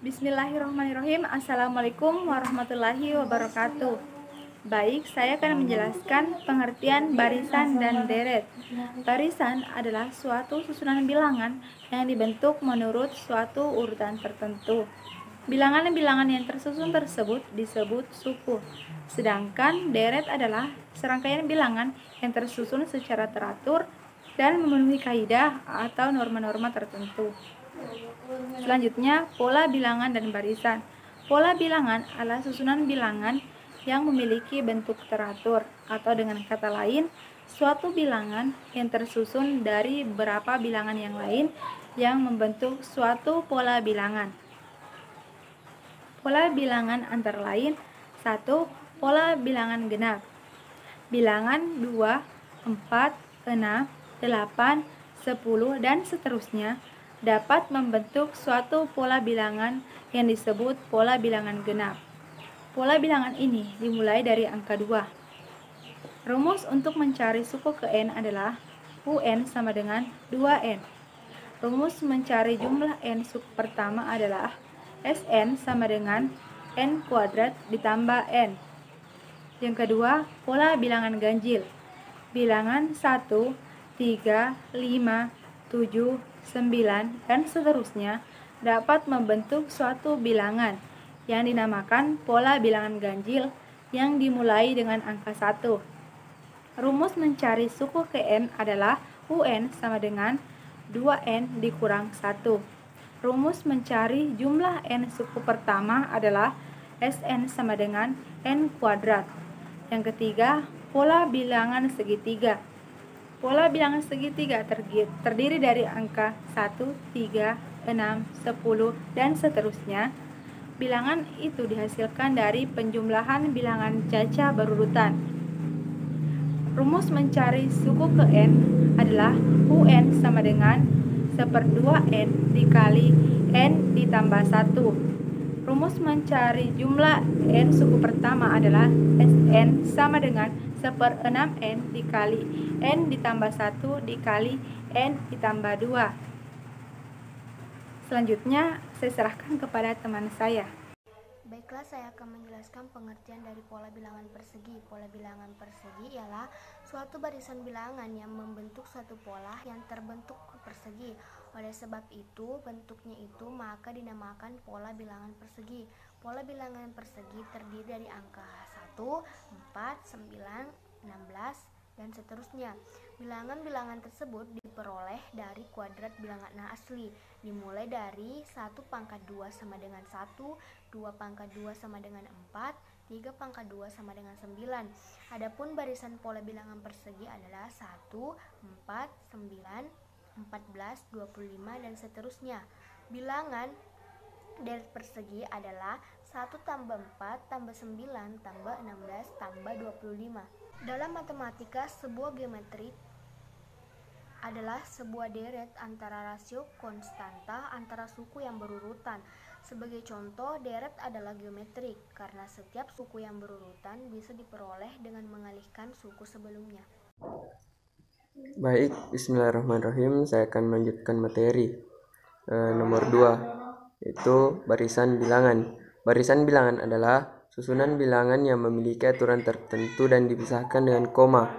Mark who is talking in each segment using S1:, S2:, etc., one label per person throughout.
S1: Bismillahirrahmanirrahim. Assalamualaikum warahmatullahi wabarakatuh. Baik, saya akan menjelaskan pengertian barisan dan deret. Barisan adalah suatu susunan bilangan yang dibentuk menurut suatu urutan tertentu. Bilangan-bilangan yang tersusun tersebut disebut suku. Sedangkan deret adalah serangkaian bilangan yang tersusun secara teratur dan memenuhi kaidah atau norma-norma tertentu. Selanjutnya, pola bilangan dan barisan. Pola bilangan adalah susunan bilangan yang memiliki bentuk teratur, atau dengan kata lain, suatu bilangan yang tersusun dari beberapa bilangan yang lain yang membentuk suatu pola bilangan. Pola bilangan antara lain: 1. Pola bilangan genap. Bilangan 2, 4, 6, 8, 10, dan seterusnya dapat membentuk suatu pola bilangan yang disebut pola bilangan genap. Pola bilangan ini dimulai dari angka 2. Rumus untuk mencari suku ke n adalah UN sama dengan 2n. Rumus mencari jumlah n suku pertama adalah Sn sama dengan n kuadrat ditambah n. Yang kedua, pola bilangan ganjil. Bilangan 1, 3, 5, 7, 9, dan seterusnya dapat membentuk suatu bilangan yang dinamakan pola bilangan ganjil yang dimulai dengan angka 1. Rumus mencari suku ke n adalah UN sama dengan 2n dikurang 1. Rumus mencari jumlah n suku pertama adalah Sn sama dengan n kuadrat. Yang ketiga, pola bilangan segitiga. Pola bilangan segitiga terdiri dari angka 1, 3, 6, 10, dan seterusnya. Bilangan itu dihasilkan dari penjumlahan bilangan caca berurutan. Rumus mencari suku ke n adalah UN sama dengan 1/2n dikali n ditambah 1. Rumus mencari jumlah n suku pertama adalah Sn sama dengan 1/6n dikali n ditambah 1 dikali n ditambah 2. Selanjutnya, saya serahkan kepada teman saya.
S2: Baiklah, saya akan menjelaskan pengertian dari pola bilangan persegi. Pola bilangan persegi ialah suatu barisan bilangan yang membentuk suatu pola yang terbentuk persegi. Oleh sebab itu, bentuknya itu maka dinamakan pola bilangan persegi. Pola bilangan persegi terdiri dari angka 1, 4, 9, 16, dan seterusnya. Bilangan-bilangan tersebut diperoleh dari kuadrat bilangan asli, dimulai dari 1 pangkat 2 sama dengan 1, 2 pangkat 2 sama dengan 4, 3 pangkat 2 sama dengan 9. Adapun barisan pola bilangan persegi adalah 1, 4, 9, 14, 25, dan seterusnya. Bilangan deret persegi adalah 1 tambah 4 tambah 9 tambah 16 tambah 25. Dalam matematika, sebuah geometri adalah sebuah deret antara rasio konstanta antara suku yang berurutan. Sebagai contoh, deret adalah geometrik karena setiap suku yang berurutan bisa diperoleh dengan mengalihkan suku sebelumnya.
S3: Baik, bismillahirrahmanirrahim. Saya akan melanjutkan materi nomor 2, yaitu barisan bilangan. Barisan bilangan adalah susunan bilangan yang memiliki aturan tertentu dan dipisahkan dengan koma.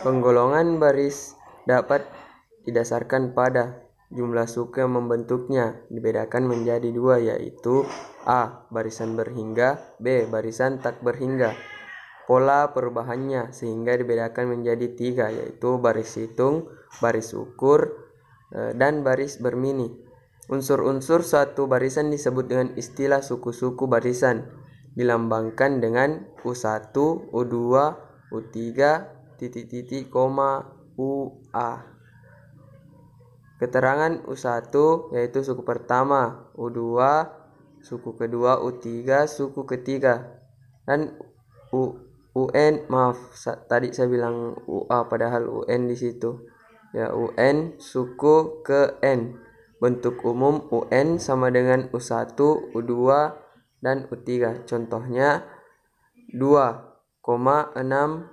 S3: Penggolongan baris dapat didasarkan pada jumlah suku yang membentuknya, dibedakan menjadi 2, yaitu A. Barisan berhingga, B. Barisan tak berhingga. Pola perubahannya sehingga dibedakan menjadi 3, yaitu baris hitung, baris ukur, dan baris bermini. Unsur-unsur suatu barisan disebut dengan istilah suku-suku barisan, dilambangkan dengan U1, U2, U3, titik-titik, koma, UA. Keterangan U1 yaitu suku pertama, U2 suku kedua, U3 suku ketiga, dan UN, maaf tadi saya bilang UA padahal UN di situ. Ya, UN suku ke N. Bentuk umum UN sama dengan U1, U2, dan U3. Contohnya 2, 6, 10,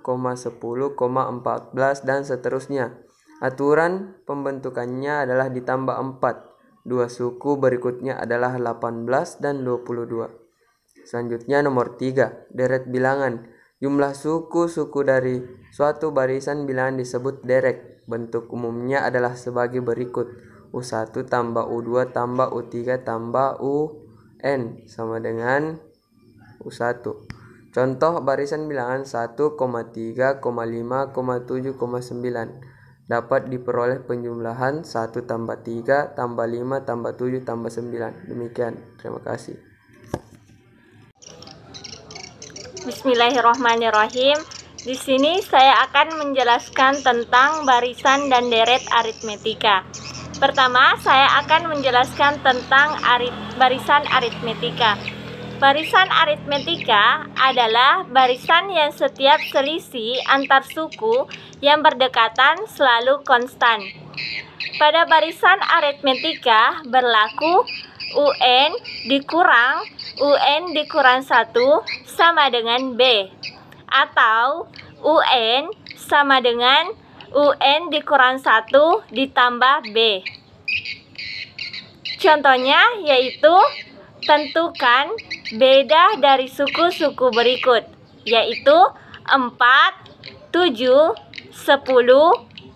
S3: 14, dan seterusnya. Aturan pembentukannya adalah ditambah 4. dua suku berikutnya adalah 18 dan 22. Selanjutnya nomor 3, deret bilangan. Jumlah suku-suku dari suatu barisan bilangan disebut deret. Bentuk umumnya adalah sebagai berikut. U1 tambah U2 tambah U3 tambah UN sama dengan U1. Contoh barisan bilangan 1, 3, 5, 7, 9 dapat diperoleh penjumlahan 1 tambah 3 tambah 5 tambah 7 tambah 9. Demikian, terima kasih.
S4: Bismillahirrahmanirrahim. Di sini saya akan menjelaskan tentang barisan dan deret aritmetika. Pertama, saya akan menjelaskan tentang barisan aritmetika. Barisan aritmetika adalah barisan yang setiap selisih antar suku yang berdekatan selalu konstan. Pada barisan aritmetika berlaku UN dikurang 1 sama dengan B, atau UN sama dengan UN dikurang 1 ditambah B. Contohnya yaitu tentukan beda dari suku-suku berikut, yaitu 4, 7, 10,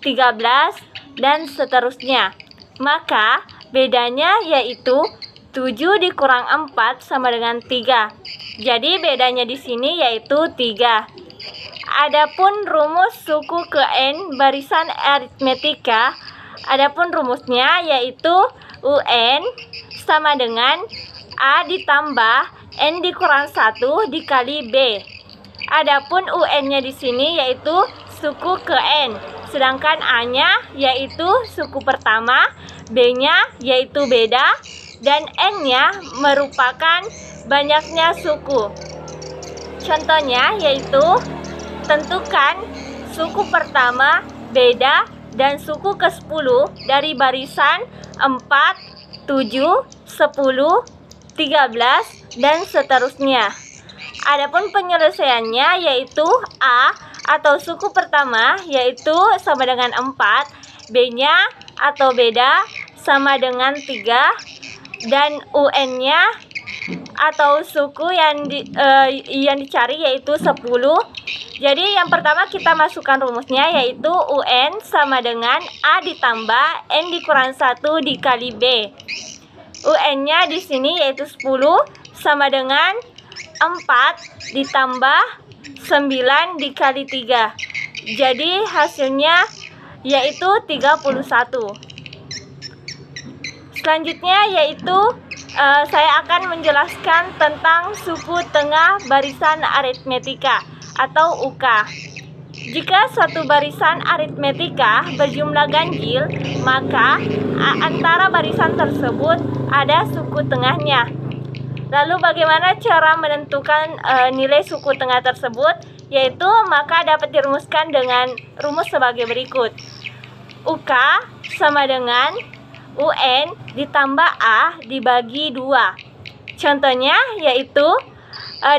S4: 13, dan seterusnya. Maka bedanya yaitu 7 dikurang 4 sama dengan 3. Jadi bedanya di sini yaitu 3. Adapun rumus suku ke N barisan aritmetika, adapun rumusnya yaitu UN sama dengan A ditambah N dikurang 1 dikali B. Adapun UN-nya di sini yaitu suku ke N, sedangkan A-nya yaitu suku pertama, B-nya yaitu beda, dan N-nya merupakan banyaknya suku. Contohnya yaitu tentukan suku pertama, beda, dan suku ke-10 dari barisan 4, 7, 10, 13, dan seterusnya. Adapun penyelesaiannya yaitu A atau suku pertama yaitu sama dengan 4, B-nya atau beda sama dengan 3, dan UN-nya atau suku yang dicari yaitu 10. Jadi yang pertama kita masukkan rumusnya yaitu UN sama dengan A ditambah N dikurang 1 dikali B. UN-nya di sini yaitu 10 sama dengan 4 ditambah 9 dikali 3. Jadi hasilnya yaitu 31. Selanjutnya yaitu saya akan menjelaskan tentang suku tengah barisan aritmetika atau UK. Jika suatu barisan aritmetika berjumlah ganjil, maka antara barisan tersebut ada suku tengahnya. Lalu bagaimana cara menentukan nilai suku tengah tersebut? Yaitu maka dapat dirumuskan dengan rumus sebagai berikut. UK sama dengan UN ditambah A dibagi 2. Contohnya yaitu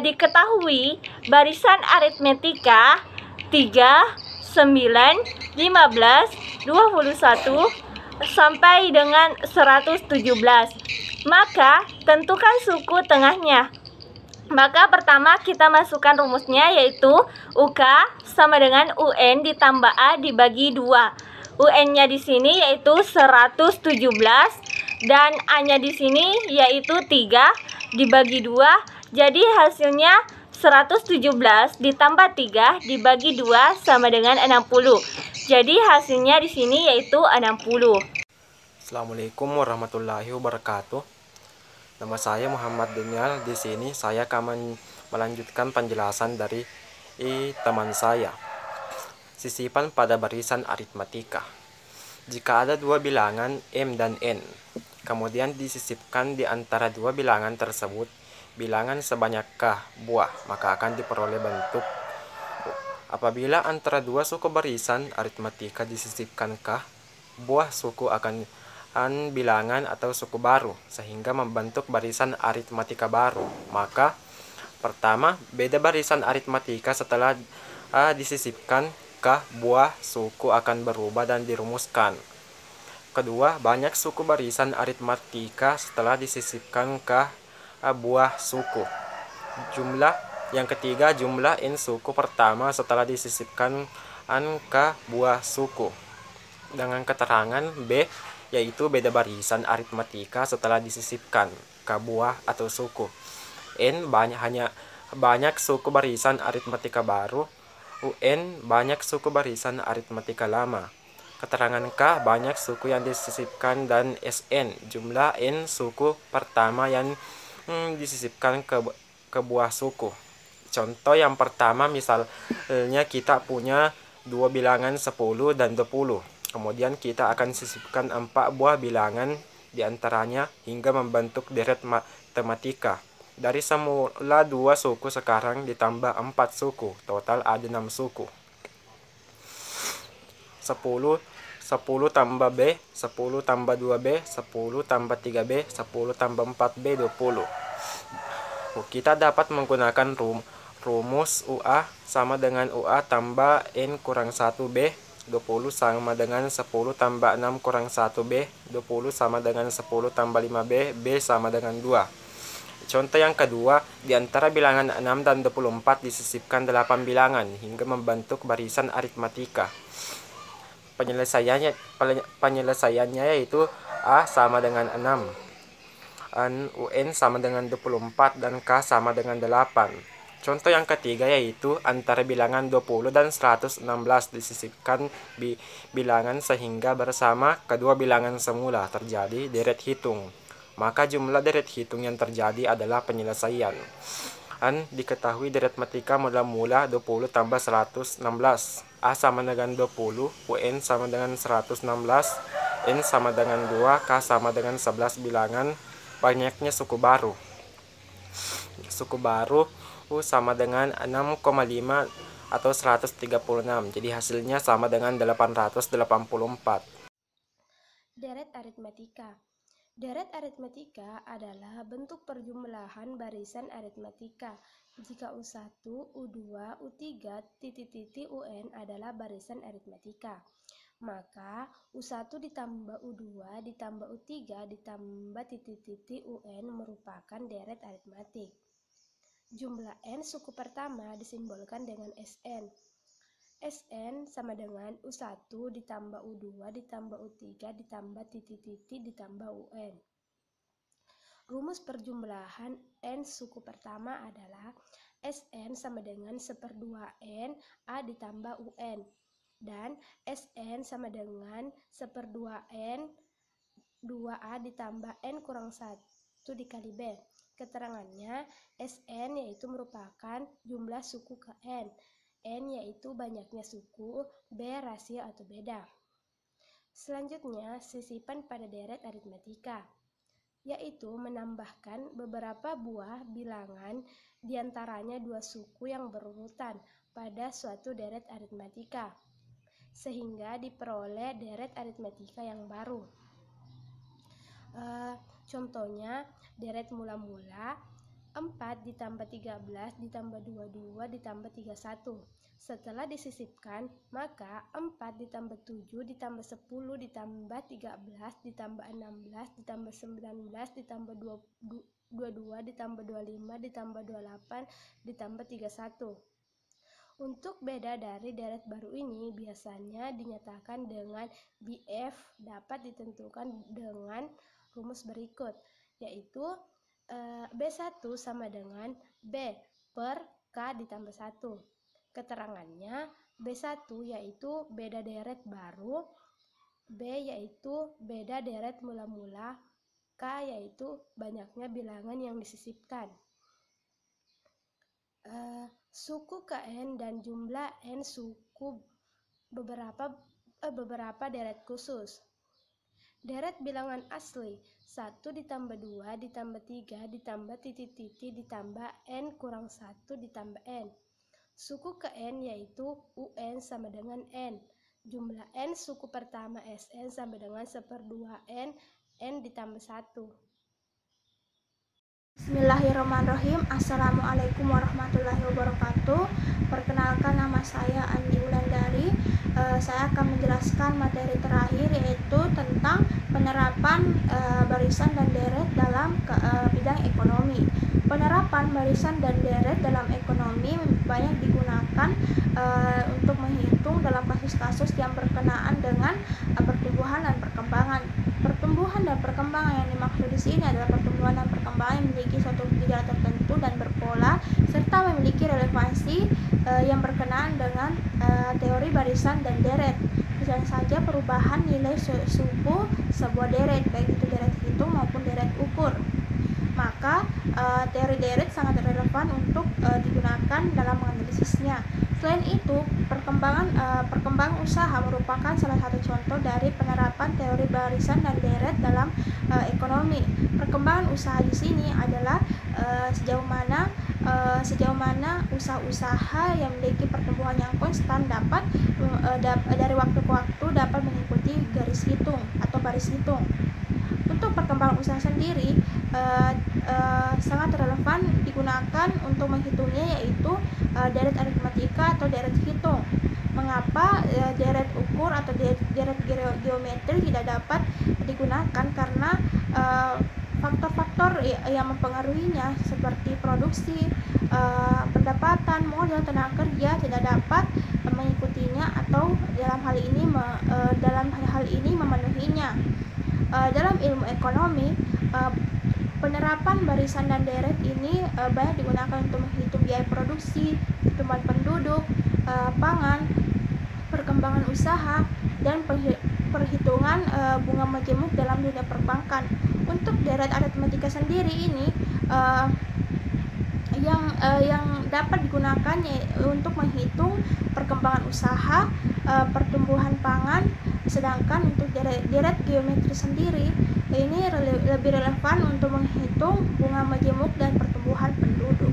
S4: diketahui barisan aritmetika 3, 9, 15, 21 sampai dengan 117. Maka tentukan suku tengahnya. Maka pertama kita masukkan rumusnya yaitu UK sama dengan UN ditambah A dibagi 2. UN-nya di sini yaitu 117 dan A-nya di sini yaitu 3 dibagi 2. Jadi hasilnya 117 ditambah 3 dibagi 2 sama dengan 60. Jadi hasilnya di sini yaitu 60.
S5: Assalamualaikum warahmatullahi wabarakatuh. Nama saya Muhammad Daniel. Di sini saya akan melanjutkan penjelasan dari teman saya. Sisipan pada barisan aritmetika. Jika ada dua bilangan M dan N, kemudian disisipkan di antara dua bilangan tersebut bilangan sebanyakkah buah, maka akan diperoleh bentuk. Apabila antara dua suku barisan aritmetika disisipkankah, buah suku akan bilangan atau suku baru, sehingga membentuk barisan aritmetika baru. Maka pertama, beda barisan aritmetika setelah disisipkan buah suku akan berubah dan dirumuskan. kedua, banyak suku barisan aritmatika setelah disisipkan ke buah suku. Yang ketiga, jumlah n suku pertama setelah disisipkan ke buah suku. Dengan keterangan B, yaitu beda barisan aritmatika setelah disisipkan ke buah atau suku. N banyak suku barisan aritmatika baru. UN banyak suku barisan aritmatika lama. Keterangan K, banyak suku yang disisipkan, dan SN jumlah N suku pertama yang disisipkan ke buah suku. Contoh yang pertama, misalnya kita punya dua bilangan 10 dan 20. Kemudian kita akan sisipkan 4 buah bilangan diantaranya hingga membentuk deret matematika. Dari semula 2 suku sekarang ditambah 4 suku, total ada 6 suku. 10 tambah B, 10 tambah 2B, 10 tambah 3B, 10 tambah 4B, 20. Kita dapat menggunakan rumus UA sama dengan UA tambah N kurang 1B, 20 sama dengan 10 tambah 6 kurang 1B, 20 sama dengan 10 tambah 5B, B sama dengan 2. Contoh yang kedua, di antara bilangan 6 dan 24 disisipkan 8 bilangan hingga membentuk barisan aritmatika. Penyelesaiannya yaitu A sama dengan 6, UN sama dengan 24, dan K sama dengan 8. Contoh yang ketiga yaitu antara bilangan 20 dan 116 disisipkan bilangan sehingga bersama kedua bilangan semula terjadi deret hitung. Maka jumlah deret hitung yang terjadi adalah penyelesaian. Diketahui deret matematika mula-mula 20 tambah 116. A sama dengan 20, UN sama dengan 116, N sama dengan 2, K sama dengan 11 bilangan. Banyaknya suku baru. Suku baru sama dengan 6,5 atau 136. Jadi hasilnya sama dengan 884.
S2: Deret aritmatika. Deret aritmatika adalah bentuk perjumlahan barisan aritmatika. Jika U1, U2, U3, UN adalah barisan aritmatika, maka U1 ditambah U2 ditambah U3 ditambah UN merupakan deret aritmatik. Jumlah N suku pertama disimbolkan dengan SN. SN sama dengan U1 ditambah U2 ditambah U3 ditambah ditambah UN. Rumus perjumlahan N suku pertama adalah SN sama dengan 1/2N A ditambah UN, dan SN sama dengan 1/2N 2A ditambah N kurang 1 dikali B. Keterangannya, SN yaitu merupakan jumlah suku ke N yaitu banyaknya suku, B rasio atau beda. Selanjutnya, sisipan pada deret aritmatika, yaitu menambahkan beberapa buah bilangan diantaranya 2 suku yang berurutan pada suatu deret aritmatika, sehingga diperoleh deret aritmatika yang baru. Contohnya, deret mula-mula 4 ditambah 13 ditambah 22 ditambah 31. Setelah disisipkan, maka 4 ditambah 7 ditambah 10 ditambah 13 ditambah 16 ditambah 19 ditambah 22 ditambah 25 ditambah 28 ditambah 31. Untuk beda dari deret baru ini biasanya dinyatakan dengan BF dapat ditentukan dengan rumus berikut, yaitu B1 sama dengan B per K ditambah 1. Keterangannya, B1 yaitu beda deret baru, B yaitu beda deret mula-mula, K yaitu banyaknya bilangan yang disisipkan. Suku KN dan jumlah N suku beberapa deret khusus. Deret bilangan asli 1 ditambah 2 ditambah 3 ditambah ditambah N kurang 1 ditambah N. Suku ke N yaitu UN sama dengan N. Jumlah N suku pertama SN sama dengan 1/2N, N ditambah 1.
S6: Bismillahirrahmanirrahim. Assalamualaikum warahmatullahi wabarakatuh. Perkenalkan, nama saya Andi Wulandari.
S2: saya akan menjelaskan materi terakhir, yaitu tentang penerapan barisan dan deret dalam bidang ekonomi. Penerapan barisan dan deret dalam ekonomi banyak digunakan untuk menghitung dalam kasus-kasus yang berkenaan dengan pertumbuhan dan perkembangan. Pertumbuhan dan perkembangan yang dimaksud di sini adalah pertumbuhan dan perkembangan yang memiliki suatu gejala tertentu dan berpola, serta memiliki relevansi yang berkenaan dengan teori barisan dan deret. Misalnya saja perubahan nilai suku sebuah deret, baik itu deret hitung maupun deret ukur. Maka teori deret sangat relevan untuk digunakan dalam menganalisisnya. Selain itu, perkembangan usaha merupakan salah satu contoh dari penerapan teori barisan dan deret dalam ekonomi. Perkembangan usaha di sini adalah sejauh mana usaha-usaha yang memiliki pertumbuhan yang konstan dapat dari waktu ke waktu dapat mengikuti garis hitung atau baris hitung. Untuk perkembangan usaha sendiri sangat relevan digunakan untuk menghitungnya, yaitu deret aritmatika atau deret hitung. Mengapa deret ukur atau deret geometri tidak dapat digunakan? Karena faktor-faktor yang mempengaruhinya seperti produksi, pendapatan, modal, tenaga kerja tidak dapat mengikutinya atau dalam hal ini memenuhinya. Dalam ilmu ekonomi, penerapan barisan dan deret ini banyak digunakan untuk menghitung biaya produksi, pertumbuhan penduduk, pangan, perkembangan usaha, dan perhitungan bunga majemuk dalam dunia perbankan. Untuk deret aritmatika sendiri ini yang dapat digunakan untuk menghitung perkembangan usaha, pertumbuhan pangan. Sedangkan untuk deret geometri sendiri ini lebih relevan untuk menghitung bunga majemuk dan pertumbuhan penduduk.